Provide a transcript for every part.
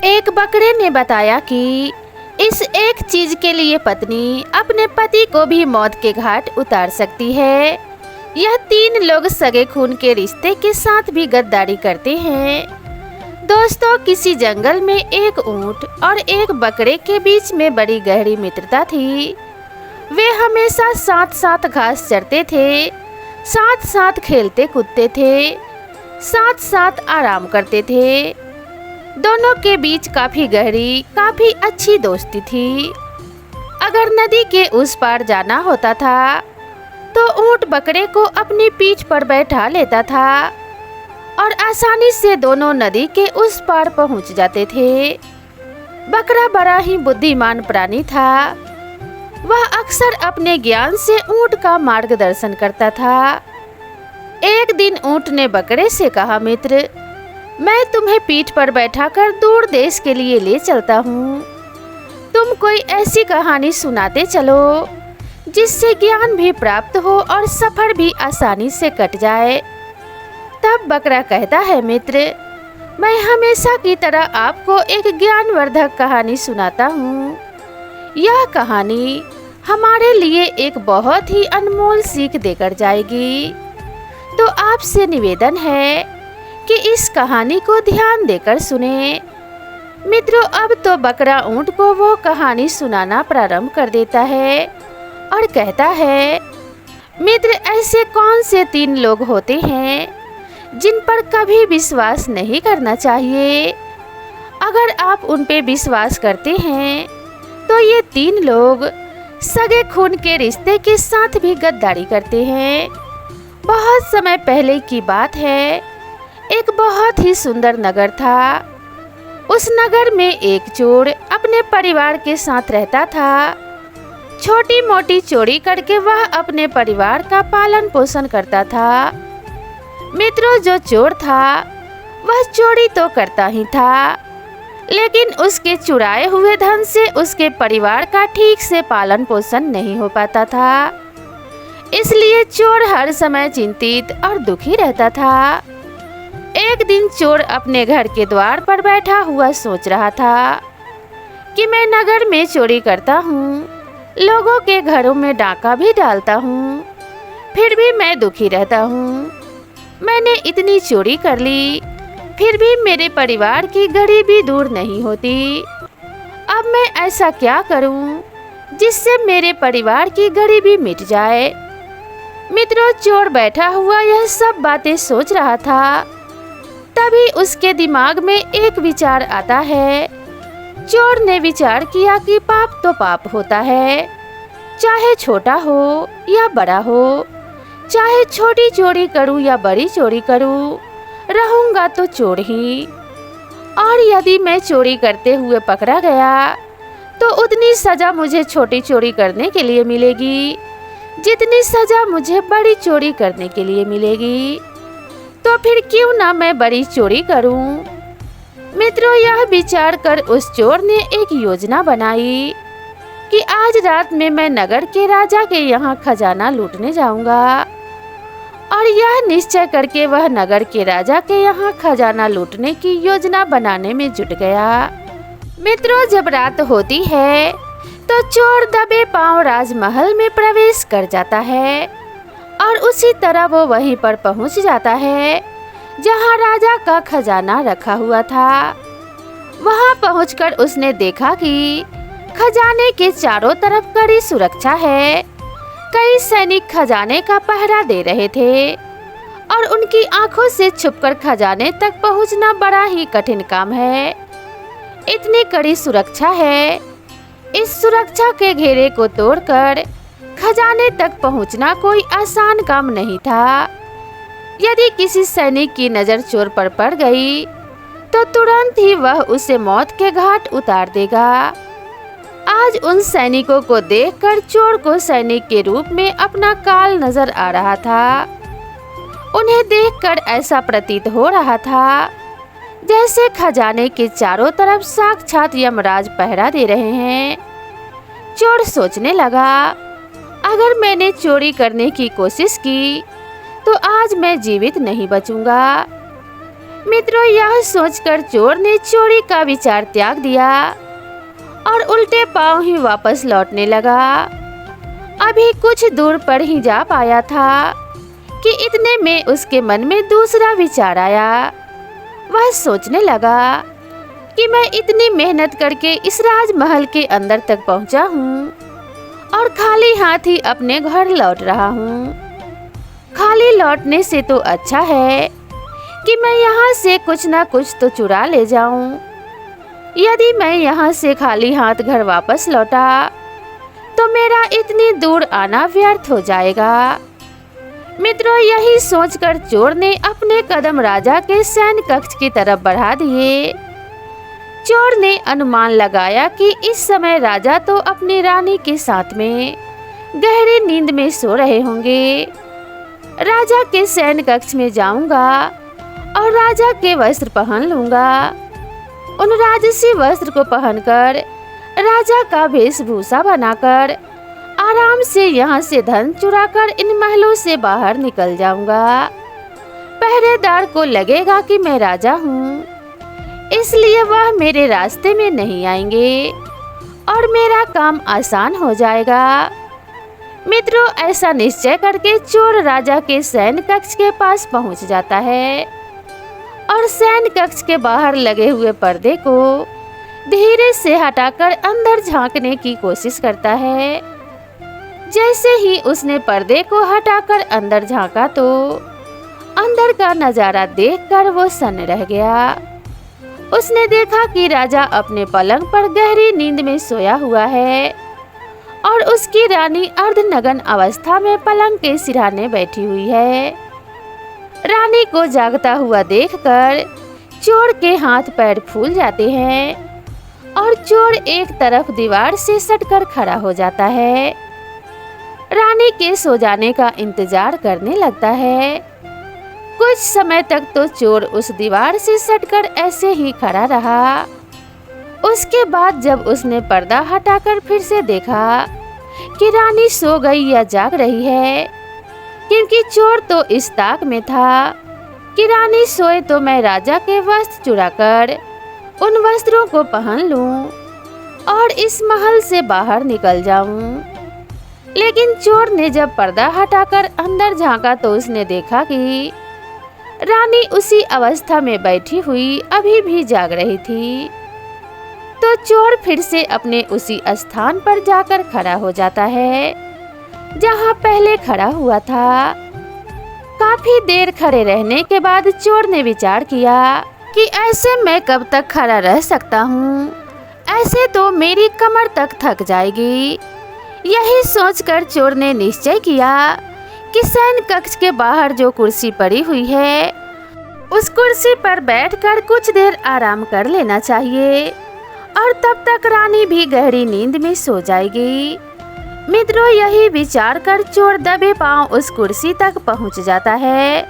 एक बकरे ने बताया कि इस एक चीज के लिए पत्नी अपने पति को भी मौत के घाट उतार सकती है। यह तीन लोग सगे खून के रिश्ते के साथ भी गद्दारी करते हैं। दोस्तों, किसी जंगल में एक ऊंट और एक बकरे के बीच में बड़ी गहरी मित्रता थी। वे हमेशा साथ साथ घास चरते थे, साथ साथ खेलते कूदते थे, साथ साथ आराम करते थे। दोनों के बीच काफी गहरी, काफी अच्छी दोस्ती थी। अगर नदी के उस पार जाना होता था तो ऊंट बकरे को अपनी पीठ पर बैठा लेता था और आसानी से दोनों नदी के उस पार पहुंच जाते थे। बकरा बड़ा ही बुद्धिमान प्राणी था। वह अक्सर अपने ज्ञान से ऊंट का मार्गदर्शन करता था। एक दिन ऊंट ने बकरे से कहा, मित्र, मैं तुम्हें पीठ पर बैठाकर दूर देश के लिए ले चलता हूँ। तुम कोई ऐसी कहानी सुनाते चलो जिससे ज्ञान भी प्राप्त हो और सफर भी आसानी से कट जाए। तब बकरा कहता है, मित्र, मैं हमेशा की तरह आपको एक ज्ञानवर्धक कहानी सुनाता हूँ। यह कहानी हमारे लिए एक बहुत ही अनमोल सीख देकर जाएगी। तो आपसे निवेदन है कि इस कहानी को ध्यान देकर सुने। मित्रों, अब तो बकरा ऊंट को वो कहानी सुनाना प्रारंभ कर देता है और कहता है, मित्र, ऐसे कौन से तीन लोग होते हैं जिन पर कभी विश्वास नहीं करना चाहिए? अगर आप उन पे विश्वास करते हैं तो ये तीन लोग सगे खून के रिश्ते के साथ भी गद्दारी करते हैं। बहुत समय पहले की बात है। एक बहुत ही सुंदर नगर था। उस नगर में एक चोर अपने परिवार के साथ रहता था। छोटी मोटी चोरी करके वह अपने परिवार का पालन पोषण करता था। मित्रों, जो चोर था वह चोरी तो करता ही था, लेकिन उसके चुराए हुए धन से उसके परिवार का ठीक से पालन पोषण नहीं हो पाता था। इसलिए चोर हर समय चिंतित और दुखी रहता था। एक दिन चोर अपने घर के द्वार पर बैठा हुआ सोच रहा था कि मैं नगर में चोरी करता हूँ, लोगों के घरों में डाका भी डालता हूँ, फिर भी मैं दुखी रहता हूँ। मैंने इतनी चोरी कर ली, फिर भी मेरे परिवार की गरीबी दूर नहीं होती। अब मैं ऐसा क्या करूँ जिससे मेरे परिवार की गरीबी मिट जाए? मित्रों, चोर बैठा हुआ यह सब बातें सोच रहा था। तभी उसके दिमाग में एक विचार आता है। चोर ने विचार किया कि पाप तो पाप होता है, चाहे छोटा हो या बड़ा हो, चाहे छोटी चोरी करूं या बड़ी चोरी करूं, रहूंगा तो चोर ही। और यदि मैं चोरी करते हुए पकड़ा गया तो उतनी सजा मुझे छोटी चोरी करने के लिए मिलेगी जितनी सजा मुझे बड़ी चोरी करने के लिए मिलेगी। तो फिर क्यों ना मैं बड़ी चोरी करूं? मित्रों, यह विचार कर उस चोर ने एक योजना बनाई कि आज रात में मैं नगर के राजा के यहाँ खजाना लूटने जाऊंगा। और यह निश्चय करके वह नगर के राजा के यहाँ खजाना लूटने की योजना बनाने में जुट गया। मित्रों, जब रात होती है तो चोर दबे पांव राजमहल में प्रवेश कर जाता है और उसी तरह वो वहीं पर पहुंच जाता है जहां राजा का खजाना रखा हुआ था। वहां पहुंचकर उसने देखा कि खजाने के चारों तरफ कड़ी सुरक्षा है। कई सैनिक खजाने का पहरा दे रहे थे और उनकी आंखों से छुपकर खजाने तक पहुंचना बड़ा ही कठिन काम है। इतनी कड़ी सुरक्षा है, इस सुरक्षा के घेरे को तोड़कर खजाने तक पहुंचना कोई आसान काम नहीं था। यदि किसी सैनिक की नज़र चोर पर पड़ गई तो तुरंत ही वह उसे मौत के घाट उतार देगा। आज उन सैनिकों को देखकर चोर को सैनिक के रूप में अपना काल नजर आ रहा था। उन्हें देखकर ऐसा प्रतीत हो रहा था जैसे खजाने के चारों तरफ साक्षात यमराज पहरा दे रहे हैं। चोर सोचने लगा, अगर मैंने चोरी करने की कोशिश की तो आज मैं जीवित नहीं बचूंगा। मित्रों, यह सोचकर चोर ने चोरी का विचार त्याग दिया और उल्टे पांव ही वापस लौटने लगा। अभी कुछ दूर पर ही जा पाया था कि इतने में उसके मन में दूसरा विचार आया। वह सोचने लगा कि मैं इतनी मेहनत करके इस राजमहल के अंदर तक पहुंचा हूं और खाली हाथ ही अपने घर लौट रहा हूं। खाली लौटने से तो अच्छा है कि मैं यहाँ से कुछ ना कुछ तो चुरा ले जाऊं। यदि मैं यहाँ से खाली हाथ घर वापस लौटा तो मेरा इतनी दूर आना व्यर्थ हो जाएगा। मित्रों, यही सोचकर चोर ने अपने कदम राजा के सैन्य कक्ष की तरफ बढ़ा दिए। चोर ने अनुमान लगाया कि इस समय राजा तो अपनी रानी के साथ में गहरी नींद में सो रहे होंगे। राजा के सैन्य कक्ष में जाऊंगा और राजा के वस्त्र पहन लूंगा। उन राजसी वस्त्र को पहनकर राजा का वेशभूषा बनाकर आराम से यहाँ से धन चुराकर इन महलों से बाहर निकल जाऊंगा। पहरेदार को लगेगा कि मैं राजा हूँ, इसलिए वह मेरे रास्ते में नहीं आएंगे और मेरा काम आसान हो जाएगा। मित्रों, ऐसा निश्चय करके चोर राजा के सैन्य कक्ष के पास पहुंच जाता है और सैन्य कक्ष के बाहर लगे हुए पर्दे को धीरे से हटाकर अंदर झांकने की कोशिश करता है। जैसे ही उसने पर्दे को हटाकर अंदर झांका तो अंदर का नजारा देखकर वो सन्न रह गया। उसने देखा कि राजा अपने पलंग पर गहरी नींद में सोया हुआ है और उसकी रानी अर्धनग्न अवस्था में पलंग के सिरहाने बैठी हुई है। रानी को जागता हुआ देखकर चोर के हाथ पैर फूल जाते हैं और चोर एक तरफ दीवार से सटकर खड़ा हो जाता है। रानी के सो जाने का इंतजार करने लगता है। कुछ समय तक तो चोर उस दीवार से सटकर ऐसे ही खड़ा रहा। उसके बाद जब उसने पर्दा हटाकर फिर से देखा कि रानी सो गई या जाग रही है, क्योंकि चोर तो इस ताक में था कि रानी सोए तो मैं राजा के वस्त्र चुराकर उन वस्त्रों को पहन लूं और इस महल से बाहर निकल जाऊं। लेकिन चोर ने जब पर्दा हटाकर अंदर झांका तो उसने देखा कि रानी उसी अवस्था में बैठी हुई अभी भी जाग रही थी। तो चोर फिर से अपने उसी स्थान पर जाकर खड़ा हो जाता है जहां पहले खड़ा हुआ था। काफी देर खड़े रहने के बाद चोर ने विचार किया कि ऐसे मैं कब तक खड़ा रह सकता हूँ, ऐसे तो मेरी कमर तक थक जाएगी। यही सोचकर चोर ने निश्चय किया कि सैन्य कक्ष के बाहर जो कुर्सी पड़ी हुई है उस कुर्सी पर बैठकर कुछ देर आराम कर लेना चाहिए और तब तक रानी भी गहरी नींद में सो जाएगी। मित्रों, यही विचार कर चोर दबे पांव उस कुर्सी तक पहुंच जाता है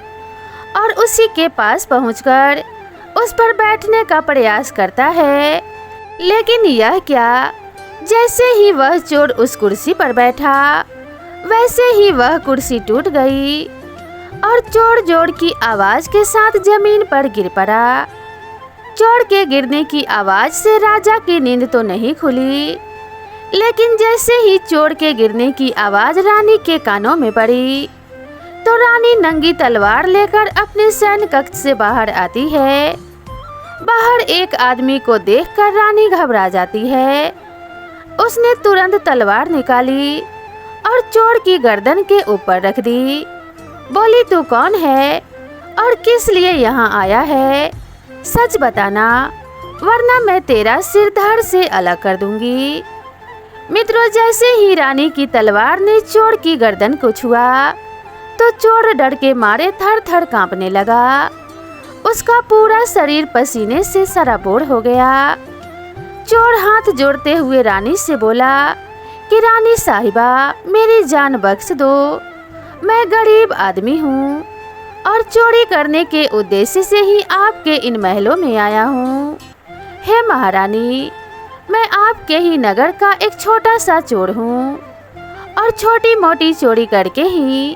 और उसी के पास पहुंचकर उस पर बैठने का प्रयास करता है। लेकिन यह क्या, जैसे ही वह चोर उस कुर्सी पर बैठा वैसे ही वह कुर्सी टूट गई और चोर जोर की आवाज के साथ जमीन पर गिर पड़ा। चोर के गिरने की आवाज से राजा की नींद तो नहीं खुली, लेकिन जैसे ही चोर के गिरने की आवाज रानी के कानों में पड़ी तो रानी नंगी तलवार लेकर अपने सैन्य कक्ष से बाहर आती है। बाहर एक आदमी को देखकर रानी घबरा जाती है। उसने तुरंत तलवार निकाली और चोर की गर्दन के ऊपर रख दी। बोली, तू कौन है और किस लिए यहाँ आया है? सच बताना, वरना मैं तेरा सिर धड़ से अलग कर दूंगी। मित्रों, जैसे ही रानी की तलवार ने चोर की गर्दन को छुआ तो चोर डर के मारे थर थर कांपने लगा। उसका पूरा शरीर पसीने से सराबोर हो गया। चोर हाथ जोड़ते हुए रानी से बोला कि रानी साहिबा, मेरी जान बख्श दो। मैं गरीब आदमी हूँ और चोरी करने के उद्देश्य से ही आपके इन महलों में आया हूँ। हे महारानी, मैं आपके ही नगर का एक छोटा सा चोर हूँ और छोटी मोटी चोरी करके ही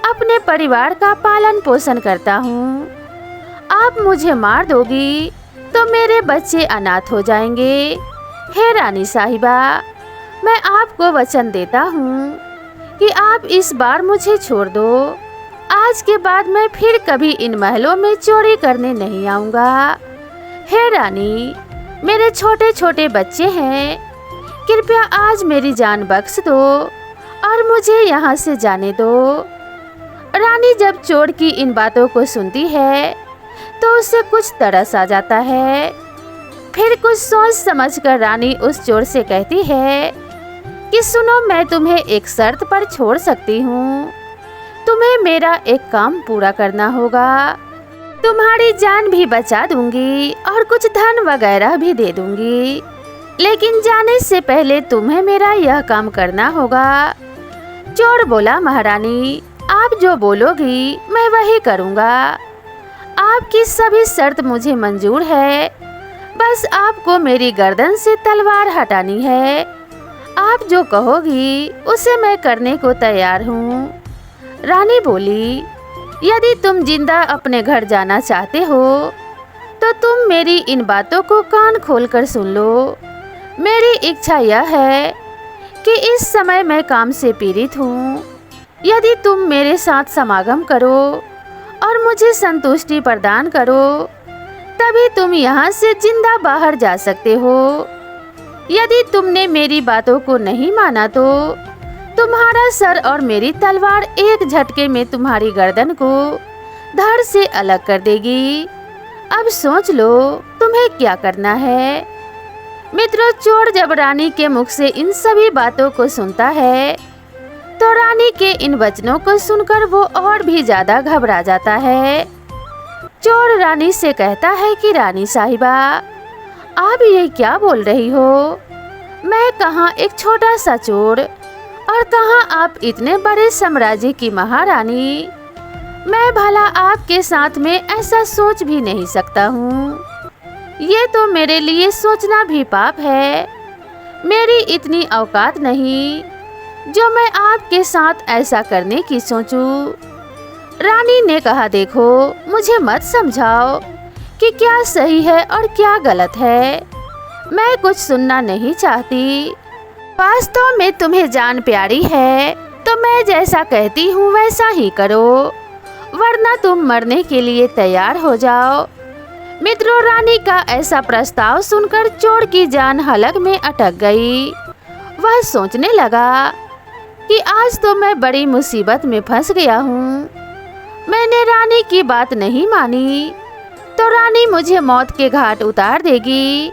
अपने परिवार का पालन पोषण करता हूँ। आप मुझे मार दोगी तो मेरे बच्चे अनाथ हो जाएंगे। हे रानी साहिबा, मैं आपको वचन देता हूँ कि आप इस बार मुझे छोड़ दो। आज के बाद मैं फिर कभी इन महलों में चोरी करने नहीं आऊँगा। हे रानी, मेरे छोटे छोटे बच्चे हैं, कृपया आज मेरी जान बख्श दो और मुझे यहाँ से जाने दो। रानी जब चोर की इन बातों को सुनती है तो उसे कुछ तरस आ जाता है। फिर कुछ सोच समझकर रानी उस चोर से कहती है कि सुनो, मैं तुम्हें एक शर्त पर छोड़ सकती हूँ। तुम्हें मेरा एक काम पूरा करना होगा। तुम्हारी जान भी बचा दूंगी और कुछ धन वगैरह भी दे दूंगी, लेकिन जाने से पहले तुम्हें मेरा यह काम करना होगा। चोर बोला, महारानी, आप जो बोलोगी मैं वही करूँगा। आपकी सभी शर्त मुझे मंजूर है, बस आपको मेरी गर्दन से तलवार हटानी है। आप जो कहोगी उसे मैं करने को तैयार हूँ। रानी बोली, यदि तुम जिंदा अपने घर जाना चाहते हो तो तुम मेरी इन बातों को कान खोलकर सुन लो। मेरी इच्छा यह है कि इस समय मैं काम से पीड़ित हूँ। यदि तुम मेरे साथ समागम करो और मुझे संतुष्टि प्रदान करो, तभी तुम यहाँ से जिंदा बाहर जा सकते हो। यदि तुमने मेरी बातों को नहीं माना तो तुम्हारा सर और मेरी तलवार एक झटके में तुम्हारी गर्दन को धड़ से अलग कर देगी। अब सोच लो तुम्हें क्या करना है। मित्रों, चोर जब रानी के मुख से इन सभी बातों को सुनता है तो रानी के इन वचनों को सुनकर वो और भी ज्यादा घबरा जाता है। चोर रानी से कहता है कि रानी साहिबा, आप ये क्या बोल रही हो? मैं कहाँ एक छोटा सा चोर और कहाँ आप इतने बड़े साम्राज्य की महारानी। मैं भला आपके साथ में ऐसा सोच भी नहीं सकता हूँ। ये तो मेरे लिए सोचना भी पाप है। मेरी इतनी औकात नहीं जो मैं आपके साथ ऐसा करने की सोचूं। रानी ने कहा, देखो, मुझे मत समझाओ कि क्या सही है और क्या गलत है। मैं कुछ सुनना नहीं चाहती। वास्तव में तुम्हें जान प्यारी है तो मैं जैसा कहती हूँ वैसा ही करो, वरना तुम मरने के लिए तैयार हो जाओ। मित्रों, रानी का ऐसा प्रस्ताव सुनकर चोर की जान हलक में अटक गई। वह सोचने लगा कि आज तो मैं बड़ी मुसीबत में फंस गया हूँ। मैंने रानी की बात नहीं मानी तो रानी मुझे मौत के घाट उतार देगी।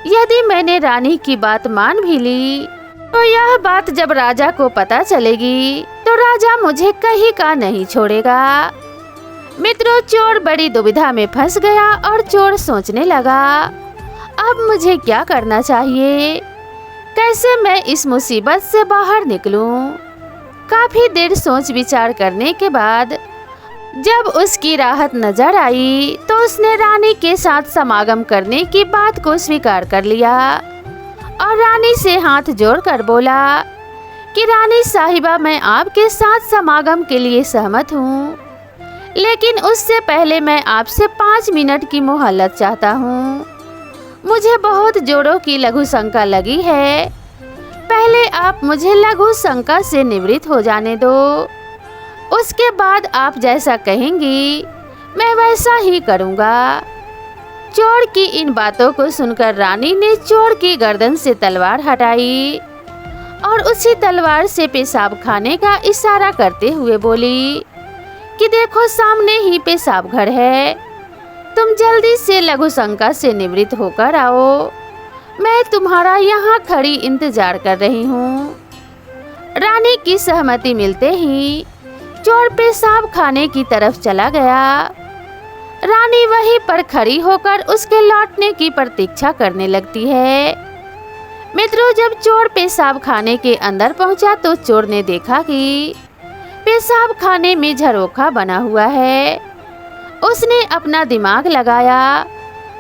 यदि मैंने रानी की बात मान भी ली तो यह बात जब राजा को पता चलेगी तो राजा मुझे कहीं का नहीं छोड़ेगा। मित्रों, चोर बड़ी दुविधा में फंस गया और चोर सोचने लगा, अब मुझे क्या करना चाहिए? कैसे मैं इस मुसीबत से बाहर निकलूं? काफी देर सोच विचार करने के बाद जब उसकी राहत नजर आई तो उसने रानी के साथ समागम करने की बात को स्वीकार कर लिया और रानी से हाथ जोड़कर बोला कि रानी साहिबा, मैं आपके साथ समागम के लिए सहमत हूँ, लेकिन उससे पहले मैं आपसे 5 मिनट की मोहलत चाहता हूँ। मुझे बहुत जोरों की लघु शंका लगी है। पहले आप मुझे लघु शंका से निवृत्त हो जाने दो, उसके बाद आप जैसा कहेंगी मैं वैसा ही करूँगा। चोर की इन बातों को सुनकर रानी ने चोर की गर्दन से तलवार हटाई और उसी तलवार से पेशाब खाने का इशारा करते हुए बोली कि देखो, सामने ही पेशाब घर है, तुम जल्दी से लघु शंका से निवृत्त होकर आओ। मैं तुम्हारा यहाँ खड़ी इंतजार कर रही हूँ। रानी की सहमति मिलते ही चोर पेशाब खाने की तरफ चला गया। रानी वहीं पर खड़ी होकर उसके लौटने की प्रतीक्षा करने लगती है। मित्रों, जब चोर पेशाब खाने के अंदर पहुंचा तो चोर ने देखा कि पेशाब खाने में झरोखा बना हुआ है। उसने अपना दिमाग लगाया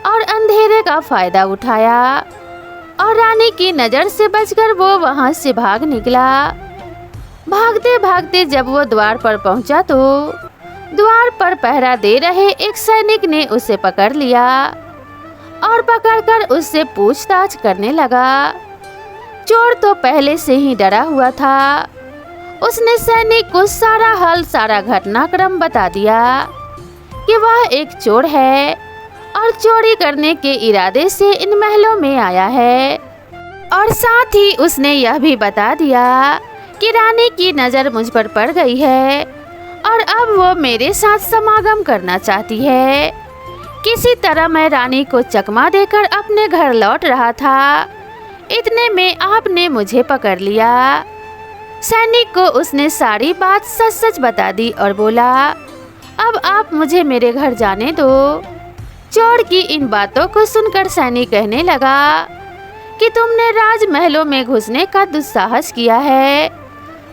और अंधेरे का फायदा उठाया और रानी की नज़र से बचकर वो वहां से भाग निकला। भागते भागते जब वो द्वार पर पहुंचा तो द्वार पर पहरा दे रहे एक सैनिक ने उसे पकड़ लिया और पकड़कर उससे पूछताछ करने लगा। चोर तो पहले से ही डरा हुआ था। उसने सैनिक को सारा हाल, सारा घटनाक्रम बता दिया कि वह एक चोर है और चोरी करने के इरादे से इन महलों में आया है। और साथ ही उसने यह भी बता दिया कि रानी की नज़र मुझ पर पड़ गई है और अब वो मेरे साथ समागम करना चाहती है। किसी तरह मैं रानी को चकमा देकर अपने घर लौट रहा था, इतने में आपने मुझे पकड़ लिया। सैनिक को उसने सारी बात सच सच बता दी और बोला, अब आप मुझे मेरे घर जाने दो। चोर की इन बातों को सुनकर सैनिक कहने लगा कि तुमने राजमहलों में घुसने का दुस्साहस किया है,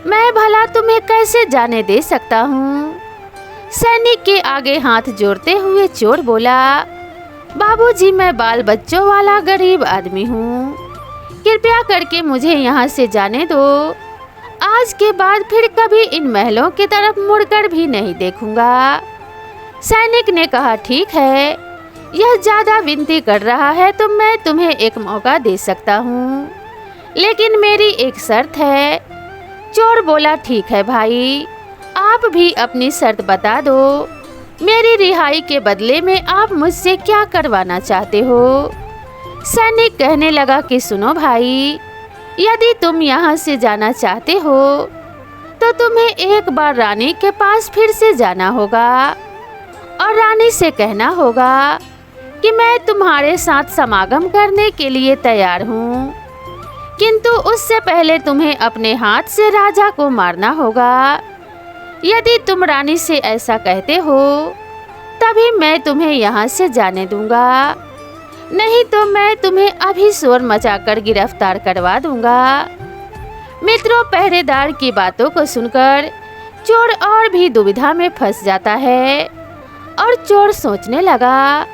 मैं भला तुम्हें कैसे जाने दे सकता हूँ। सैनिक के आगे हाथ जोड़ते हुए चोर बोला, बाबूजी, मैं बाल बच्चों वाला गरीब आदमी हूँ, कृपया करके मुझे यहाँ से जाने दो। आज के बाद फिर कभी इन महलों की तरफ मुड़कर भी नहीं देखूंगा। सैनिक ने कहा, ठीक है, यह ज़्यादा विनती कर रहा है तो मैं तुम्हें एक मौका दे सकता हूँ, लेकिन मेरी एक शर्त है। चोर बोला, ठीक है भाई, आप भी अपनी शर्त बता दो। मेरी रिहाई के बदले में आप मुझसे क्या करवाना चाहते हो? सैनिक कहने लगा कि सुनो भाई, यदि तुम यहाँ से जाना चाहते हो तो तुम्हें एक बार रानी के पास फिर से जाना होगा और रानी से कहना होगा कि मैं तुम्हारे साथ समागम करने के लिए तैयार हूँ, किंतु उससे पहले तुम्हें अपने हाथ से राजा को मारना होगा। यदि तुम रानी से ऐसा कहते हो तभी मैं तुम्हें यहाँ से जाने दूंगा, नहीं तो मैं तुम्हें अभी शोर मचाकर गिरफ्तार करवा दूंगा। मित्रों, पहरेदार की बातों को सुनकर चोर और भी दुविधा में फंस जाता है और चोर सोचने लगा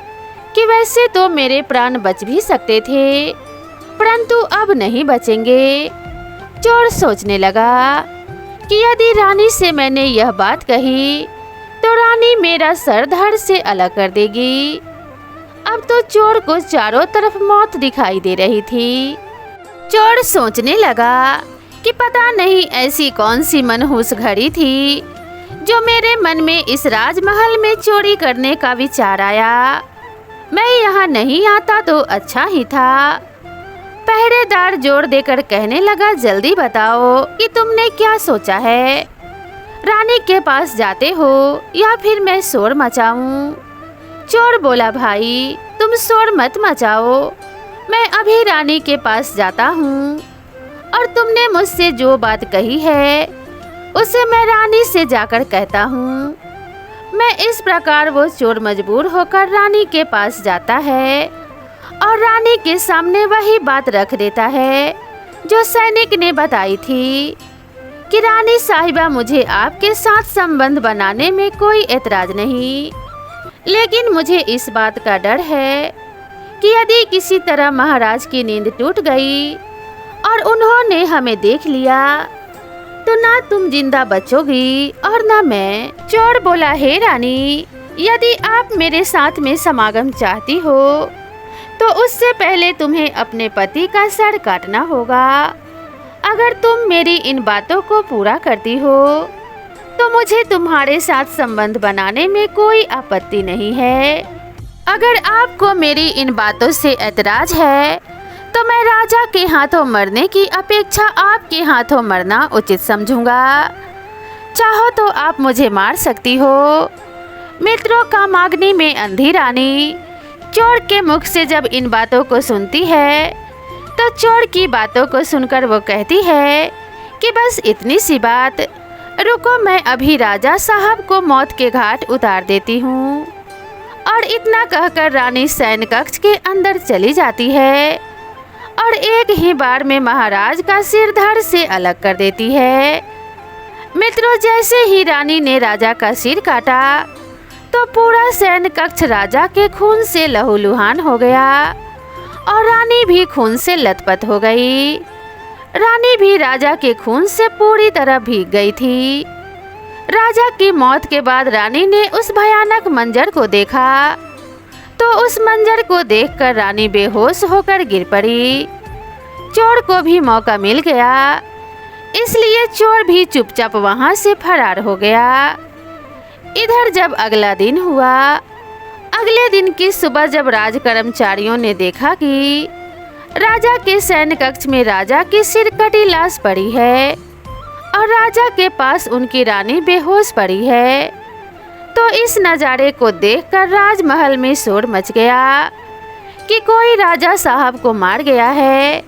कि वैसे तो मेरे प्राण बच भी सकते थे, परंतु अब नहीं बचेंगे। चोर सोचने लगा कि यदि रानी से मैंने यह बात कही तो रानी मेरा सर धड़ से अलग कर देगी। अब तो चोर को चारों तरफ मौत दिखाई दे रही थी। चोर सोचने लगा कि पता नहीं ऐसी कौन सी मनहूस घड़ी थी जो मेरे मन में इस राजमहल में चोरी करने का विचार आया। मैं यहाँ नहीं आता तो अच्छा ही था। पहरेदार जोर देकर कहने लगा, जल्दी बताओ कि तुमने क्या सोचा है? रानी के पास जाते हो या फिर मैं शोर मचाऊं? चोर बोला, भाई तुम शोर मत मचाओ, मैं अभी रानी के पास जाता हूँ और तुमने मुझसे जो बात कही है उसे मैं रानी से जाकर कहता हूँ। मैं इस प्रकार वो चोर मजबूर होकर रानी के पास जाता है और रानी के सामने वही बात रख देता है जो सैनिक ने बताई थी कि रानी साहिबा, मुझे आपके साथ संबंध बनाने में कोई एतराज नहीं, लेकिन मुझे इस बात का डर है कि यदि किसी तरह महाराज की नींद टूट गई और उन्होंने हमें देख लिया तो ना तुम जिंदा बचोगी और ना मैं। चोर बोला, हे रानी, यदि आप मेरे साथ में समागम चाहती हो तो उससे पहले तुम्हें अपने पति का सर काटना होगा। अगर तुम मेरी इन बातों को पूरा करती हो तो मुझे तुम्हारे साथ संबंध बनाने में कोई आपत्ति नहीं है। अगर आपको मेरी इन बातों से ऐतराज है तो मैं राजा के हाथों मरने की अपेक्षा आपके हाथों मरना उचित समझूंगा। चाहो तो आप मुझे मार सकती हो। मित्रों, कामाग्नि में अंधी रानी चोर के मुख से जब इन बातों को सुनती है तो चोर की बातों को सुनकर वो कहती है कि बस इतनी सी बात, रुको मैं अभी राजा साहब को मौत के घाट उतार देती हूँ। और इतना कहकर रानी शयन कक्ष के अंदर चली जाती है और एक ही बार में महाराज का सिर धड़ से अलग कर देती है। मित्रों, जैसे ही रानी ने राजा का सिर काटा तो पूरा शयन कक्ष राजा के खून से लहूलुहान हो गया और रानी भी खून से लथपथ हो गई। रानी भी राजा के खून से पूरी तरह भीग गई थी। राजा की मौत के बाद रानी ने उस भयानक मंजर को देखा तो उस मंजर को देखकर रानी बेहोश होकर गिर पड़ी। चोर को भी मौका मिल गया, इसलिए चोर भी चुपचाप वहां से फरार हो गया। इधर जब अगला दिन हुआ, अगले दिन की सुबह जब राज कर्मचारियों ने देखा कि राजा के सैन्य कक्ष में राजा की सिरकटी लाश पड़ी है और राजा के पास उनकी रानी बेहोश पड़ी है, तो इस नज़ारे को देखकर राजमहल में शोर मच गया कि कोई राजा साहब को मार गया है।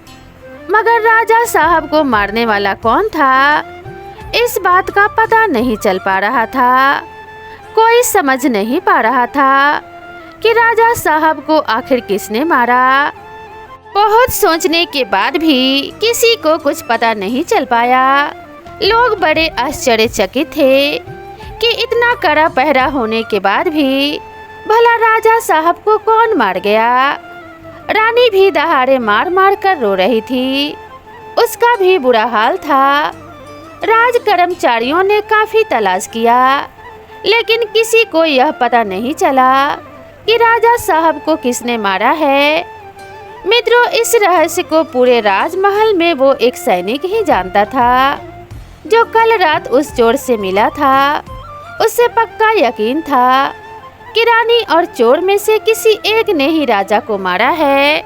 मगर राजा साहब को मारने वाला कौन था, इस बात का पता नहीं चल पा रहा था। कोई समझ नहीं पा रहा था कि राजा साहब को आखिर किसने मारा। बहुत सोचने के बाद भी किसी को कुछ पता नहीं चल पाया। लोग बड़े आश्चर्यचकित थे कि इतना कड़ा पहरा होने के बाद भी भला राजा साहब को कौन मार गया। रानी भी दहाड़े मार मार कर रो रही थी, उसका भी बुरा हाल था। राज कर्मचारियों ने काफी तलाश किया, लेकिन किसी को यह पता नहीं चला कि राजा साहब को किसने मारा है। मित्रों, इस रहस्य को पूरे राजमहल में वो एक सैनिक ही जानता था, जो कल रात उस चोर से मिला था। उसे पक्का यकीन था कि रानी और चोर में से किसी एक ने ही राजा को मारा है,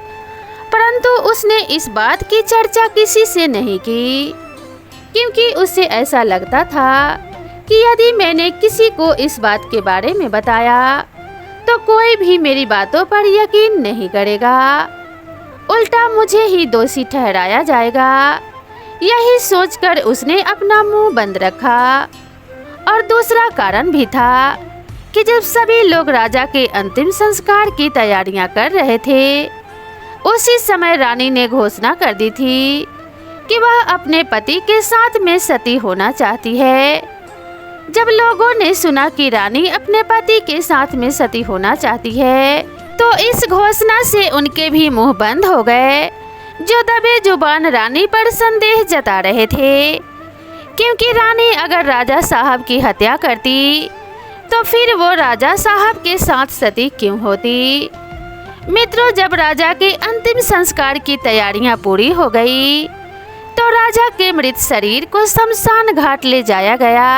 परंतु उसने इस बात की चर्चा किसी से नहीं की, क्योंकि उसे ऐसा लगता था कि यदि मैंने किसी को इस बात के बारे में बताया तो कोई भी मेरी बातों पर यकीन नहीं करेगा, उल्टा मुझे ही दोषी ठहराया जाएगा। यही सोचकर उसने अपना मुंह बंद रखा। और दूसरा कारण भी था कि जब सभी लोग राजा के अंतिम संस्कार की तैयारियां कर रहे थे, उसी समय रानी ने घोषणा कर दी थी कि वह अपने पति के साथ में सती होना चाहती है। जब लोगों ने सुना कि रानी अपने पति के साथ में सती होना चाहती है, तो इस घोषणा से उनके भी मुंह बंद हो गए, जो दबे जुबान रानी पर संदेह जता रहे थे, क्योंकि रानी अगर राजा साहब की हत्या करती तो फिर वो राजा साहब के साथ सती क्यों होती। मित्रों, जब राजा के अंतिम संस्कार की तैयारियां पूरी हो गई तो राजा के मृत शरीर को शमशान घाट ले जाया गया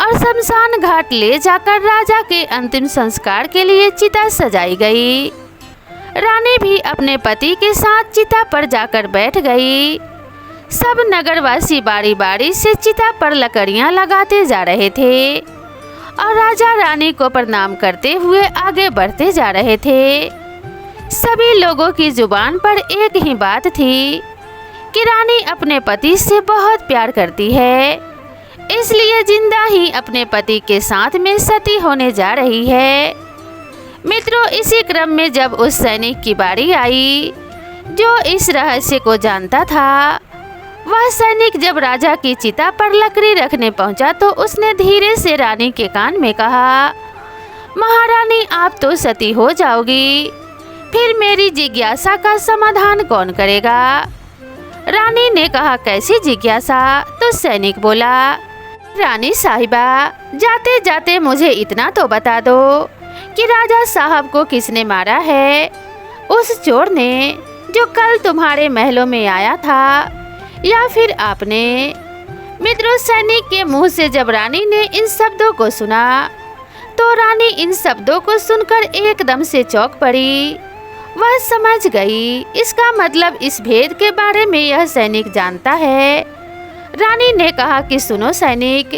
और शमशान घाट ले जाकर राजा के अंतिम संस्कार के लिए चिता सजाई गई। रानी भी अपने पति के साथ चिता पर जाकर बैठ गई। सब नगरवासी बारी बारी से चिता पर लकड़ियां लगाते जा रहे थे और राजा रानी को प्रणाम करते हुए आगे बढ़ते जा रहे थे। सभी लोगों की जुबान पर एक ही बात थी कि रानी अपने पति से बहुत प्यार करती है, इसलिए जिंदा ही अपने पति के साथ में सती होने जा रही है। मित्रों, इसी क्रम में जब उस सैनिक की बारी आई जो इस रहस्य को जानता था, वह सैनिक जब राजा की चिता पर लकड़ी रखने पहुंचा तो उसने धीरे से रानी के कान में कहा, महारानी, आप तो सती हो जाओगी, फिर मेरी जिज्ञासा का समाधान कौन करेगा। रानी ने कहा, कैसी जिज्ञासा? तो सैनिक बोला, रानी साहिबा, जाते जाते मुझे इतना तो बता दो कि राजा साहब को किसने मारा है, उस चोर ने जो कल तुम्हारे महलों में आया था या फिर आपने? मित्रों, सैनिक के मुंह से जब रानी ने इन शब्दों को सुना तो रानी इन शब्दों को सुनकर एकदम से चौंक पड़ी। वह समझ गई, इसका मतलब इस भेद के बारे में यह सैनिक जानता है। रानी ने कहा कि सुनो सैनिक,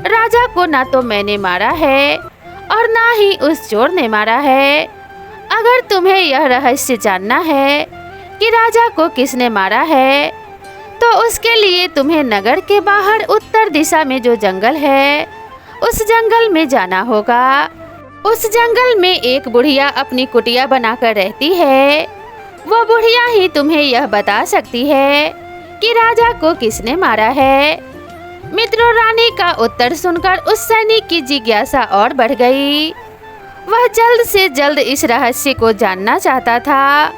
राजा को ना तो मैंने मारा है और ना ही उस चोर ने मारा है। अगर तुम्हें यह रहस्य जानना है कि राजा को किसने मारा है, तो उसके लिए तुम्हें नगर के बाहर उत्तर दिशा में जो जंगल है, उस जंगल में जाना होगा। उस जंगल में एक बुढ़िया अपनी कुटिया बनाकर रहती है। वो बुढ़िया ही तुम्हें यह बता सकती है कि राजा को किसने मारा है। मित्रों, रानी का उत्तर सुनकर उस सैनिक की जिज्ञासा और बढ़ गई। वह जल्द से जल्द इस रहस्य को जानना चाहता था।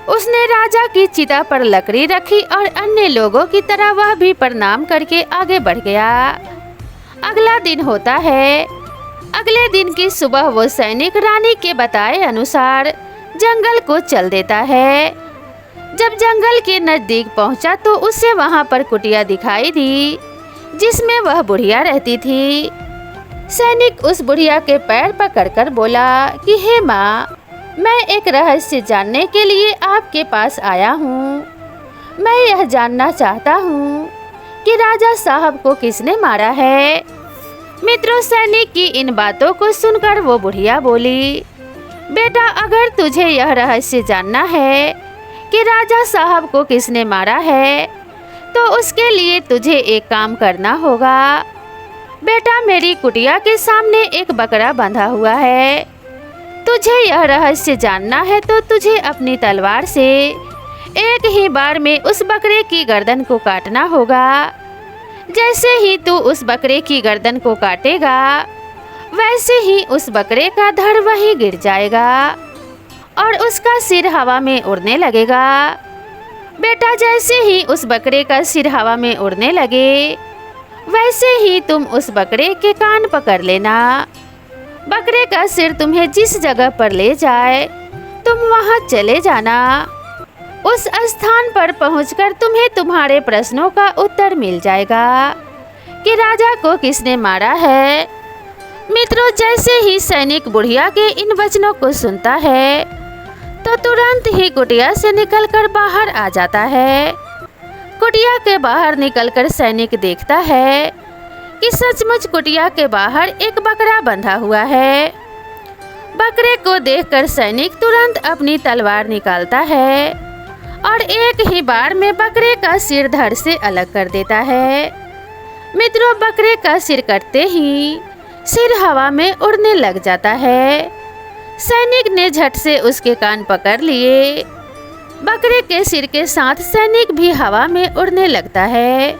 उसने राजा की चिता पर लकड़ी रखी और अन्य लोगों की तरह वह भी प्रणाम करके आगे बढ़ गया अगला दिन होता है। अगले दिन की सुबह वो सैनिक रानी के बताए अनुसार जंगल को चल देता है। जब जंगल के नजदीक पहुंचा तो उसे वहां पर कुटिया दिखाई दी जिसमें वह बुढ़िया रहती थी। सैनिक उस बुढ़िया के पैर पकड़कर बोला कि हे माँ, मैं एक रहस्य जानने के लिए आपके पास आया हूँ। मैं यह जानना चाहता हूँ कि राजा साहब को किसने मारा है। मित्रों, सैनिक की इन बातों को सुनकर वो बुढ़िया बोली, बेटा, अगर तुझे यह रहस्य जानना है कि राजा साहब को किसने मारा है तो उसके लिए तुझे एक काम करना होगा। बेटा, मेरी कुटिया के सामने एक बकरा बंधा हुआ है। तुझे यह रहस्य जानना है तो तुझे अपनी तलवार से एक ही बार में उस बकरे की गर्दन को काटना होगा। जैसे ही तू उस बकरे की गर्दन को काटेगा वैसे ही उस बकरे का धड़ वहीं गिर जाएगा और उसका सिर हवा में उड़ने लगेगा। बेटा, जैसे ही उस बकरे का सिर हवा में उड़ने लगे वैसे ही तुम उस बकरे के कान पकड़ लेना। बकरे का सिर तुम्हें जिस जगह पर ले जाए तुम वहां चले जाना। उस स्थान पर पहुंचकर तुम्हें तुम्हारे प्रश्नों का उत्तर मिल जाएगा कि राजा को किसने मारा है। मित्रों, जैसे ही सैनिक बुढ़िया के इन वचनों को सुनता है तो तुरंत ही कुटिया से निकलकर बाहर आ जाता है। कुटिया के बाहर निकलकर सैनिक देखता है कि सचमुच कुटिया के बाहर एक बकरा बंधा हुआ है। बकरे को देखकर सैनिक तुरंत अपनी तलवार निकालता है और एक ही बार में बकरे का सिर धड़ से अलग कर देता है। मित्रों, बकरे का सिर कटते ही सिर हवा में उड़ने लग जाता है। सैनिक ने झट से उसके कान पकड़ लिए। बकरे के सिर के साथ सैनिक भी हवा में उड़ने लगता है।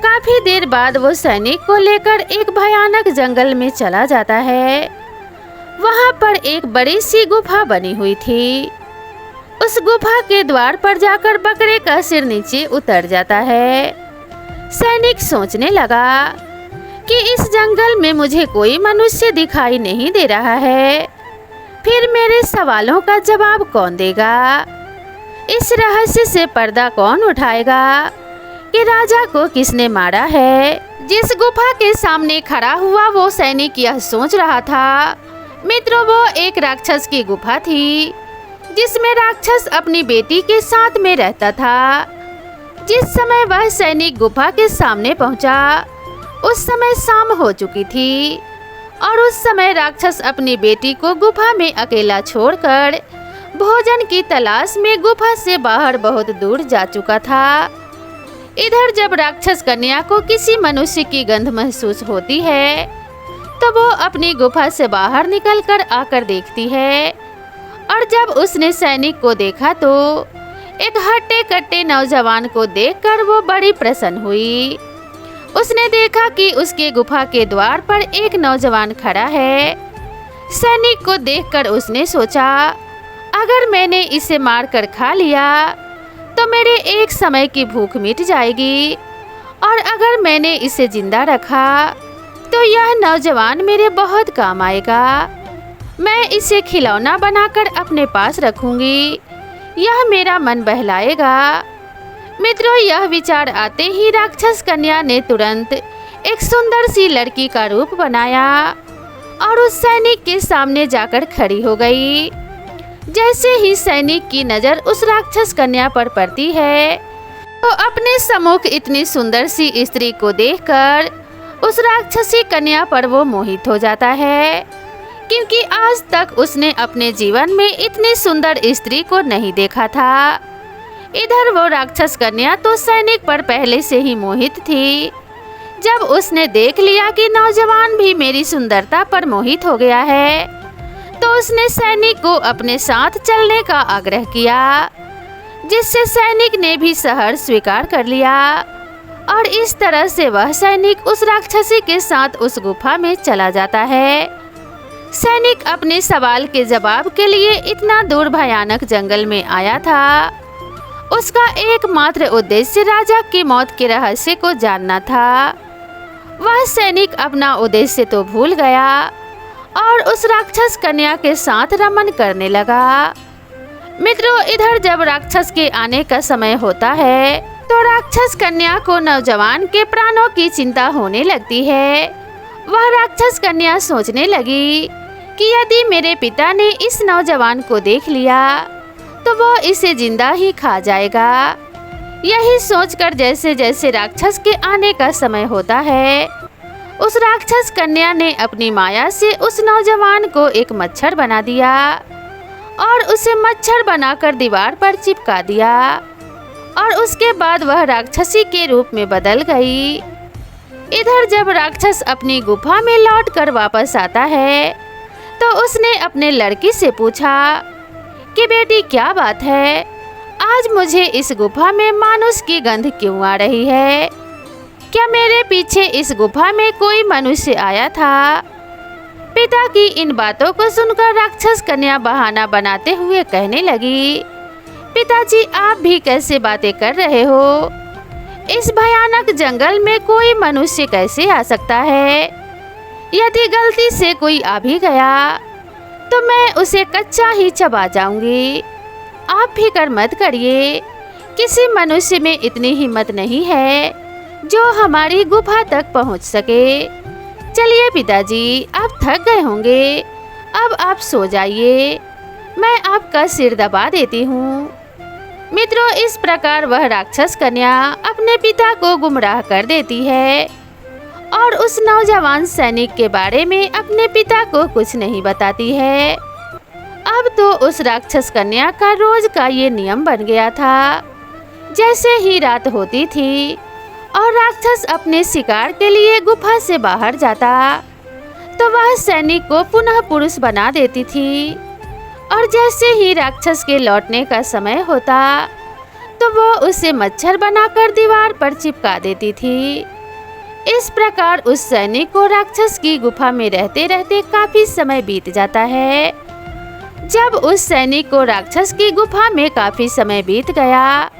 काफी देर बाद वो सैनिक को लेकर एक भयानक जंगल में चला जाता है। वहां पर एक बड़ी सी गुफा बनी हुई थी। उस गुफा के द्वार पर जाकर बकरे का सिर नीचे उतर जाता है। सैनिक सोचने लगा कि इस जंगल में मुझे कोई मनुष्य दिखाई नहीं दे रहा है, फिर मेरे सवालों का जवाब कौन देगा? इस रहस्य से पर्दा कौन उठाएगा कि राजा को किसने मारा है? जिस गुफा के सामने खड़ा हुआ वो सैनिक यह सोच रहा था। मित्रों, वो एक राक्षस की गुफा थी जिसमें राक्षस अपनी बेटी के साथ में रहता था। जिस समय वह सैनिक गुफा के सामने पहुंचा उस समय शाम हो चुकी थी और उस समय राक्षस अपनी बेटी को गुफा में अकेला छोड़कर भोजन की तलाश में गुफा से बाहर बहुत दूर जा चुका था। इधर जब राक्षस कन्या को किसी मनुष्य की गंध महसूस होती है तो वो अपनी गुफा से बाहर निकलकर आकर देखती है और जब उसने सैनिक को देखा तो एक हट्टे कट्टे नौजवान को देखकर वो बड़ी प्रसन्न हुई। उसने देखा कि उसके गुफा के द्वार पर एक नौजवान खड़ा है। सैनिक को देखकर उसने सोचा, अगर मैंने इसे मारकर खा लिया तो मेरे एक समय की भूख मिट जाएगी और अगर मैंने इसे जिंदा रखा तो यह नौजवान मेरे बहुत काम आएगा। मैं इसे खिलौना बनाकर अपने पास रखूंगी, यह मेरा मन बहलाएगा। मित्रों, यह विचार आते ही राक्षस कन्या ने तुरंत एक सुंदर सी लड़की का रूप बनाया और उस सैनिक के सामने जाकर खड़ी हो गई। जैसे ही सैनिक की नज़र उस राक्षस कन्या पर पड़ती है तो अपने सम्मुख इतनी सुंदर सी स्त्री को देखकर उस राक्षसी कन्या पर वो मोहित हो जाता है, क्योंकि आज तक उसने अपने जीवन में इतनी सुंदर स्त्री को नहीं देखा था। इधर वो राक्षस कन्या तो सैनिक पर पहले से ही मोहित थी। जब उसने देख लिया कि नौजवान भी मेरी सुंदरता पर मोहित हो गया है तो उसने सैनिक को अपने साथ चलने का आग्रह किया, जिससे सैनिक ने भी सहर्ष स्वीकार कर लिया और इस तरह से वह सैनिक उस राक्षसी के साथ उस गुफा में चला जाता है। सैनिक अपने सवाल के जवाब के लिए इतना दूर भयानक जंगल में आया था। उसका एकमात्र उद्देश्य राजा की मौत के रहस्य को जानना था। वह सैनिक अपना उद्देश्य तो भूल गया और उस राक्षस कन्या के साथ रमन करने लगा। मित्रों, इधर जब राक्षस के आने का समय होता है तो राक्षस कन्या को नौजवान के प्राणों की चिंता होने लगती है। वह राक्षस कन्या सोचने लगी कि यदि मेरे पिता ने इस नौजवान को देख लिया तो वो इसे जिंदा ही खा जाएगा। यही सोचकर जैसे जैसे राक्षस के आने का समय होता है, उस राक्षस कन्या ने अपनी माया से उस नौजवान को एक मच्छर बना दिया और उसे मच्छर बनाकर दीवार पर चिपका दिया और उसके बाद वह राक्षसी के रूप में बदल गई। इधर जब राक्षस अपनी गुफा में लौटकर वापस आता है तो उसने अपने लड़की से पूछा कि बेटी, क्या बात है, आज मुझे इस गुफा में मानुष की गंध क्यों आ रही है? क्या मेरे पीछे इस गुफा में कोई मनुष्य आया था? पिता की इन बातों को सुनकर राक्षस कन्या बहाना बनाते हुए कहने लगी, पिताजी, आप भी कैसे बातें कर रहे हो? इस भयानक जंगल में कोई मनुष्य कैसे आ सकता है? यदि गलती से कोई आ भी गया तो मैं उसे कच्चा ही चबा जाऊंगी। आप फिक्र मत करिए, किसी मनुष्य में इतनी हिम्मत नहीं है जो हमारी गुफा तक पहुंच सके। चलिए पिताजी, आप थक गए होंगे, अब आप सो जाइए, मैं आपका सिर दबा देती हूँ। मित्रों, इस प्रकार वह राक्षस कन्या अपने पिता को गुमराह कर देती है और उस नौजवान सैनिक के बारे में अपने पिता को कुछ नहीं बताती है। अब तो उस राक्षस कन्या का रोज का ये नियम बन गया था। जैसे ही रात होती थी और राक्षस अपने शिकार के लिए गुफा से बाहर जाता तो वह सैनिक को पुनः पुरुष बना देती थी और जैसे ही राक्षस के लौटने का समय होता तो वो उसे मच्छर बनाकर दीवार पर चिपका देती थी। इस प्रकार उस सैनिक को राक्षस की गुफा में रहते रहते काफी समय बीत जाता है। जब उस सैनिक को राक्षस की गुफा में काफी समय बीत गया,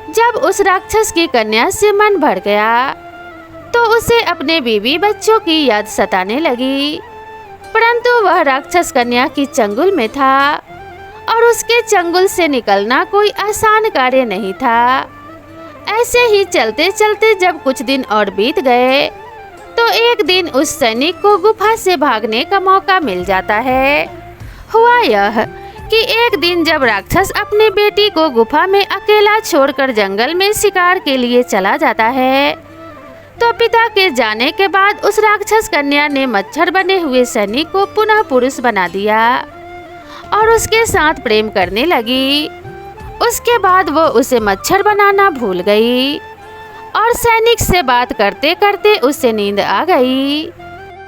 जब उस राक्षस की कन्या से मन भर गया तो उसे अपने बीवी बच्चों की याद सताने लगी। परंतु वह राक्षस कन्या की चंगुल में था और उसके चंगुल से निकलना कोई आसान कार्य नहीं था। ऐसे ही चलते चलते जब कुछ दिन और बीत गए तो एक दिन उस सैनिक को गुफा से भागने का मौका मिल जाता है। हुआ यह कि एक दिन जब राक्षस अपनी बेटी को गुफा में अकेला छोड़कर जंगल में शिकार के लिए चला जाता है तो पिता के जाने के बाद उस राक्षस कन्या ने मच्छर बने हुए सैनिक को पुनः पुरुष बना दिया और उसके साथ प्रेम करने लगी। उसके बाद वो उसे मच्छर बनाना भूल गई और सैनिक से बात करते करते उसे नींद आ गई।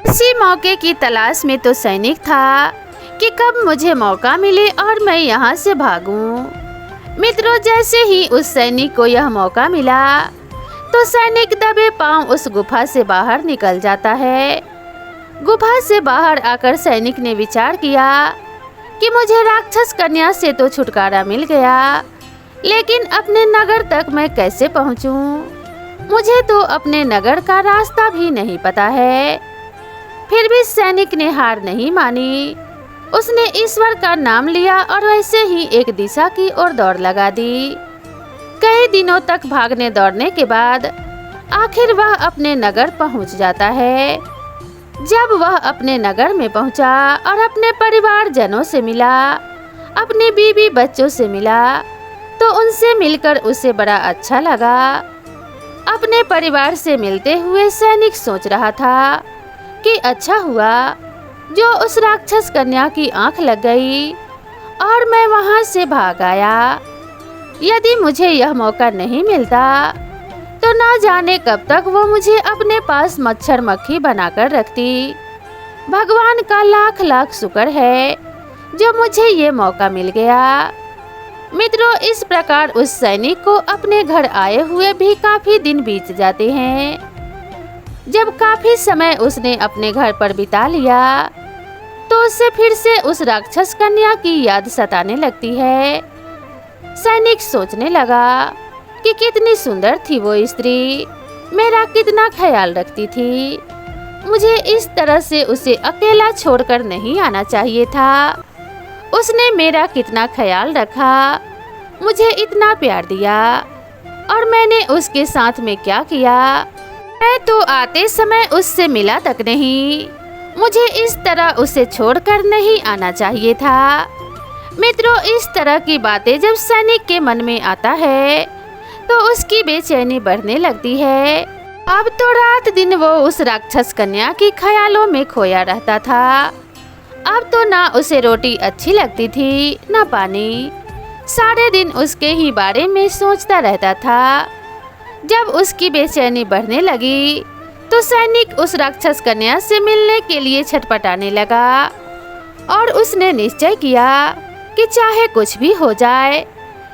इसी मौके की तलाश में तो सैनिक था कि कब मुझे मौका मिले और मैं यहाँ से भागूं। मित्रों, जैसे ही उस सैनिक को यह मौका मिला तो सैनिक दबे पांव उस गुफा से बाहर निकल जाता है। गुफा से बाहर आकर सैनिक ने विचार किया कि मुझे राक्षस कन्या से तो छुटकारा मिल गया, लेकिन अपने नगर तक मैं कैसे पहुँचूं? मुझे तो अपने नगर का रास्ता भी नहीं पता है। फिर भी सैनिक ने हार नहीं मानी। उसने ईश्वर का नाम लिया और वैसे ही एक दिशा की ओर दौड़ लगा दी। कई दिनों तक भागने दौड़ने के बाद आखिर वह अपने नगर पहुंच जाता है। जब वह अपने नगर में पहुंचा और अपने परिवारजनों से मिला, अपने बीवी बच्चों से मिला, तो उनसे मिलकर उसे बड़ा अच्छा लगा। अपने परिवार से मिलते हुए सैनिक सोच रहा था कि अच्छा हुआ जो उस राक्षस कन्या की आंख लग गई और मैं वहां से भाग आया। यदि मुझे यह मौका नहीं मिलता तो ना जाने कब तक वो मुझे अपने पास मच्छर मक्खी बनाकर रखती। भगवान का लाख लाख शुक्र है जो मुझे ये मौका मिल गया। मित्रों, इस प्रकार उस सैनिक को अपने घर आए हुए भी काफी दिन बीत जाते हैं। जब काफी समय उसने अपने घर पर बिता लिया तो उसे फिर से उस राक्षस कन्या की याद सताने लगती है। सैनिक सोचने लगा कि कितनी सुंदर थी वो स्त्री, मेरा कितना ख्याल रखती थी। मुझे इस तरह से उसे अकेला छोड़कर नहीं आना चाहिए था। उसने मेरा कितना ख्याल रखा, मुझे इतना प्यार दिया, और मैंने उसके साथ में क्या किया। मैं तो आते समय उससे मिला तक नहीं। मुझे इस तरह उसे छोड़कर नहीं आना चाहिए था। मित्रों, इस तरह की बातें जब सैनिक के मन में आता है तो उसकी बेचैनी बढ़ने लगती है। अब तो रात दिन वो उस राक्षस कन्या की ख्यालों में खोया रहता था। अब तो ना उसे रोटी अच्छी लगती थी, ना पानी। सारे दिन उसके ही बारे में सोचता रहता था। जब उसकी बेचैनी बढ़ने लगी तो सैनिक उस राक्षस कन्या से मिलने के लिए छटपटाने लगा और उसने निश्चय किया कि चाहे कुछ भी हो जाए,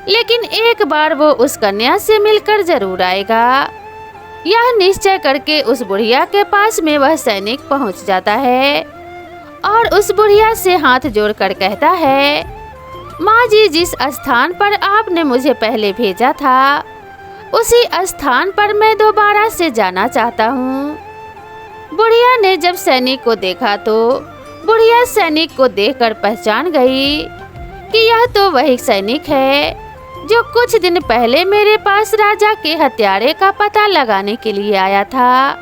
लेकिन एक बार वो उस कन्या से मिलकर जरूर आएगा। यह निश्चय करके उस बुढ़िया के पास में वह सैनिक पहुंच जाता है और उस बुढ़िया से हाथ जोड़कर कहता है, माँ जी, जिस स्थान पर आपने मुझे पहले भेजा था उसी स्थान पर मैं दोबारा से जाना चाहता हूँ। बुढ़िया ने जब सैनिक को देखा तो बुढ़िया सैनिक को देखकर पहचान गई कि यह तो वही सैनिक है जो कुछ दिन पहले मेरे पास राजा के हत्यारे का पता लगाने के लिए आया था।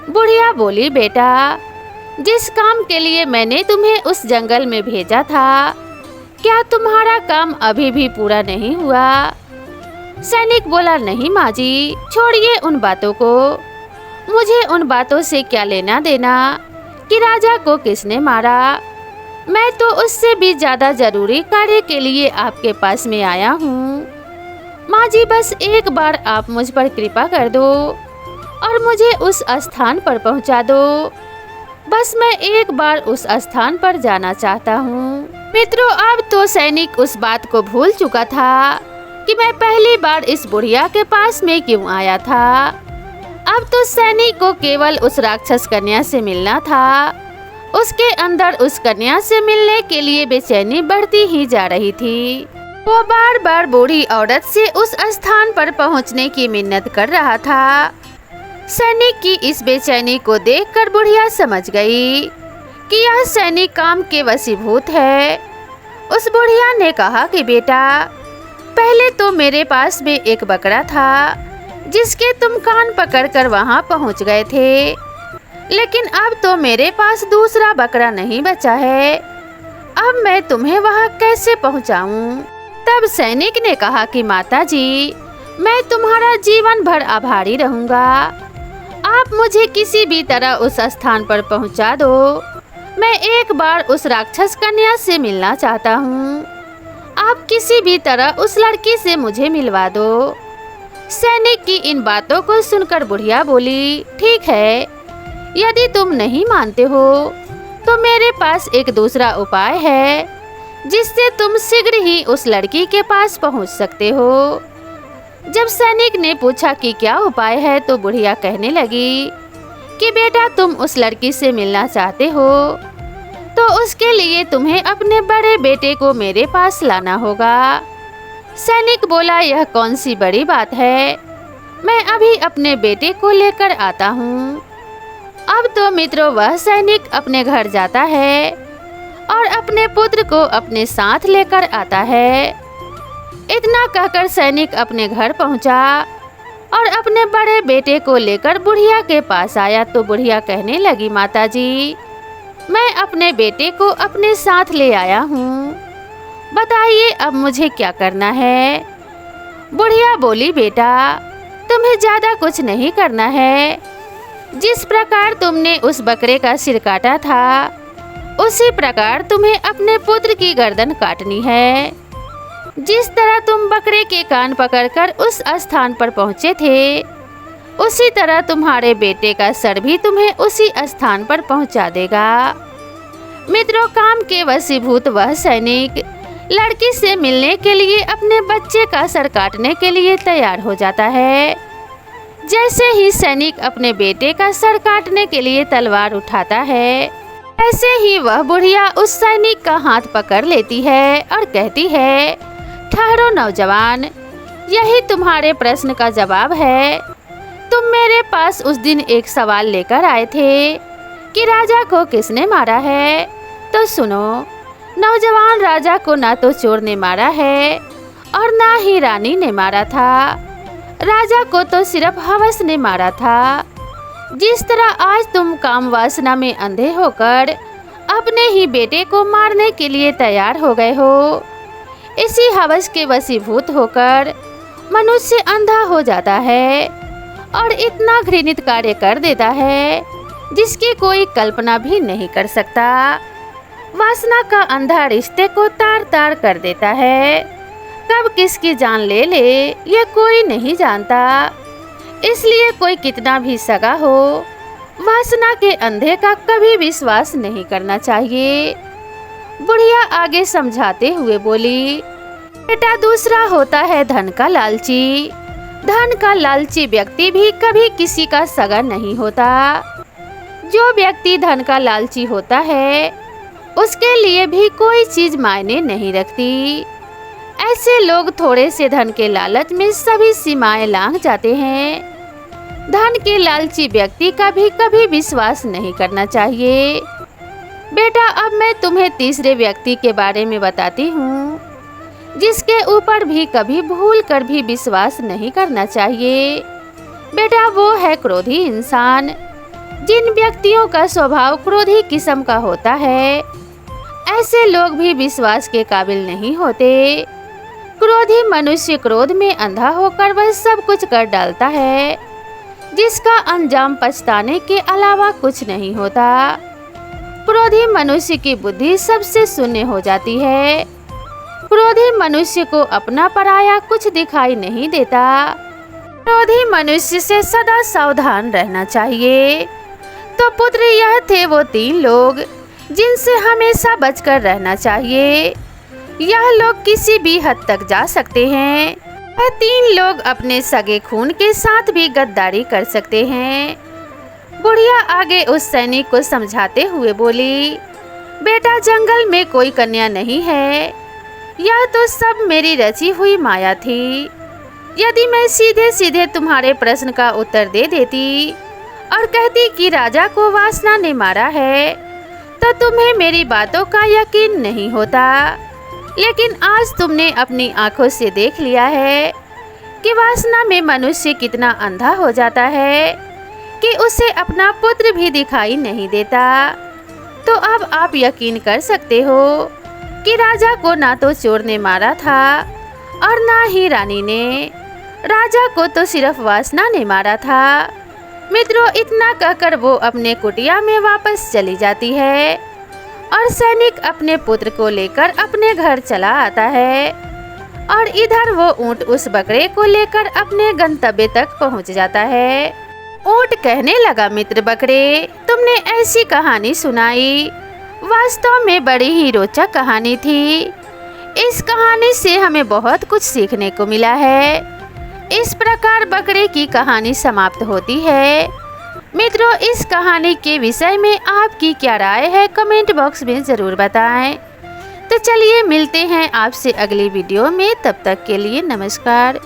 बुढ़िया बोली, बेटा, जिस काम के लिए मैंने तुम्हें उस जंगल में भेजा था, क्या तुम्हारा काम अभी भी पूरा नहीं हुआ? सैनिक बोला, नहीं माँ जी, छोड़िए उन बातों को। मुझे उन बातों से क्या लेना देना कि राजा को किसने मारा। मैं तो उससे भी ज्यादा जरूरी कार्य के लिए आपके पास में आया हूँ। माँ जी, बस एक बार आप मुझ पर कृपा कर दो और मुझे उस स्थान पर पहुँचा दो। बस मैं एक बार उस स्थान पर जाना चाहता हूँ। मित्रों, अब तो सैनिक उस बात को भूल चुका था कि मैं पहली बार इस बुढ़िया के पास में क्यों आया था। अब तो सैनिक को केवल उस राक्षस कन्या से मिलना था। उसके अंदर उस कन्या से मिलने के लिए बेचैनी बढ़ती ही जा रही थी। वो बार बार बूढ़ी औरत से उस स्थान पर पहुंचने की मिन्नत कर रहा था। सैनिक की इस बेचैनी को देखकर बुढ़िया समझ गई कि यह सैनिक काम के वशीभूत है। उस बुढ़िया ने कहा कि बेटा, पहले तो मेरे पास में एक बकरा था जिसके तुम कान पकड़कर वहां पहुंच गए थे, लेकिन अब तो मेरे पास दूसरा बकरा नहीं बचा है। अब मैं तुम्हें वहां कैसे पहुंचाऊं? तब सैनिक ने कहा कि माता जी, मैं तुम्हारा जीवन भर आभारी रहूंगा। आप मुझे किसी भी तरह उस स्थान पर पहुंचा दो। मैं एक बार उस राक्षस कन्या से मिलना चाहता हूँ। आप किसी भी तरह उस लड़की से मुझे मिलवा दो। सैनिक की इन बातों को सुनकर बुढ़िया बोली, ठीक है, यदि तुम नहीं मानते हो तो मेरे पास एक दूसरा उपाय है जिससे तुम शीघ्र ही उस लड़की के पास पहुंच सकते हो। जब सैनिक ने पूछा कि क्या उपाय है तो बुढ़िया कहने लगी कि बेटा, तुम उस लड़की से मिलना चाहते हो तो उसके लिए तुम्हें अपने बड़े बेटे को मेरे पास लाना होगा। सैनिक बोला, यह कौन सी बड़ी बात है, मैं अभी अपने बेटे को लेकर आता हूँ। अब तो मित्रों, वह सैनिक अपने घर जाता है और अपने पुत्र को अपने साथ लेकर आता है। इतना कहकर सैनिक अपने घर पहुंचा और अपने बड़े बेटे को लेकर बुढ़िया के पास आया तो बुढ़िया कहने लगी, माता जी, मैं अपने बेटे को अपने साथ ले आया हूँ, बताइए अब मुझे क्या करना है। बुढ़िया बोली, बेटा, तुम्हें ज्यादा कुछ नहीं करना है। जिस प्रकार तुमने उस बकरे का सिर काटा था उसी प्रकार तुम्हें अपने पुत्र की गर्दन काटनी है। जिस तरह तुम बकरे के कान पकड़कर उस स्थान पर पहुँचे थे उसी तरह तुम्हारे बेटे का सर भी तुम्हें उसी स्थान पर पहुँचा देगा। मित्रों, काम के वशीभूत वह सैनिक लड़की से मिलने के लिए अपने बच्चे का सर काटने के लिए तैयार हो जाता है। जैसे ही सैनिक अपने बेटे का सर काटने के लिए तलवार उठाता है, ऐसे ही वह बुढ़िया उस सैनिक का हाथ पकड़ लेती है और कहती है, ठहरो नौजवान, यही तुम्हारे प्रश्न का जवाब है। तुम मेरे पास उस दिन एक सवाल लेकर आए थे कि राजा को किसने मारा है। तो सुनो, नौजवान राजा को ना तो चोर ने मारा है और ना ही रानी ने मारा था। राजा को तो सिर्फ हवस ने मारा था। जिस तरह आज तुम काम वासना में अंधे होकर अपने ही बेटे को मारने के लिए तैयार हो गए हो, इसी हवस के वशीभूत होकर मनुष्य अंधा हो जाता है और इतना घृणित कार्य कर देता है जिसकी कोई कल्पना भी नहीं कर सकता। वासना का अंधा रिश्ते को तार तार कर देता है। कब किसकी जान ले ले ये कोई नहीं जानता। इसलिए कोई कितना भी सगा हो, वासना के अंधे का कभी विश्वास नहीं करना चाहिए। बुढ़िया आगे समझाते हुए बोली, बेटा, दूसरा होता है धन का लालची। धन का लालची व्यक्ति भी कभी किसी का सगा नहीं होता। जो व्यक्ति धन का लालची होता है उसके लिए भी कोई चीज मायने नहीं रखती। ऐसे लोग थोड़े से धन के लालच में सभी सीमाएं लांघ जाते हैं। धन के लालची व्यक्ति का भी कभी विश्वास नहीं करना चाहिए। बेटा, अब मैं तुम्हें तीसरे व्यक्ति के बारे में बताती हूँ जिसके ऊपर भी कभी भूल कर भी विश्वास नहीं करना चाहिए। बेटा, वो है क्रोधी इंसान। जिन व्यक्तियों का स्वभाव क्रोधी किस्म का होता है, ऐसे लोग भी विश्वास के काबिल नहीं होते। क्रोधी मनुष्य क्रोध में अंधा होकर वह सब कुछ कर डालता है जिसका अंजाम पछताने के अलावा कुछ नहीं होता। क्रोधी मनुष्य की बुद्धि सबसे शून्य हो जाती है। क्रोधी मनुष्य को अपना पराया कुछ दिखाई नहीं देता। क्रोधी मनुष्य से सदा सावधान रहना चाहिए। तो पुत्र, यह थे वो 3 लोग जिनसे हमेशा बचकर रहना चाहिए। यह लोग किसी भी हद तक जा सकते हैं। यह 3 लोग अपने सगे खून के साथ भी गद्दारी कर सकते हैं। बुढ़िया आगे उस सैनिक को समझाते हुए बोली, बेटा, जंगल में कोई कन्या नहीं है। यह तो सब मेरी रची हुई माया थी। यदि मैं सीधे सीधे तुम्हारे प्रश्न का उत्तर दे देती और कहती कि राजा को वासना ने मारा है, तो तुम्हें मेरी बातों का यकीन नहीं होता। लेकिन आज तुमने अपनी आंखों से देख लिया है कि वासना में मनुष्य कितना अंधा हो जाता है कि उसे अपना पुत्र भी दिखाई नहीं देता। तो अब आप यकीन कर सकते हो कि राजा को ना तो चोर ने मारा था और ना ही रानी ने। राजा को तो सिर्फ वासना ने मारा था। मित्रों, इतना कहकर वो अपने कुटिया में वापस चली जाती है और सैनिक अपने पुत्र को लेकर अपने घर चला आता है और इधर वो ऊंट उस बकरे को लेकर अपने गंतव्य तक पहुंच जाता है। ऊंट कहने लगा, मित्र बकरे, तुमने ऐसी कहानी सुनाई, वास्तव में बड़ी ही रोचक कहानी थी। इस कहानी से हमें बहुत कुछ सीखने को मिला है। इस प्रकार बकरे की कहानी समाप्त होती है। मित्रों, इस कहानी के विषय में आपकी क्या राय है, कमेंट बॉक्स में ज़रूर बताएं। तो चलिए मिलते हैं आपसे अगली वीडियो में। तब तक के लिए नमस्कार।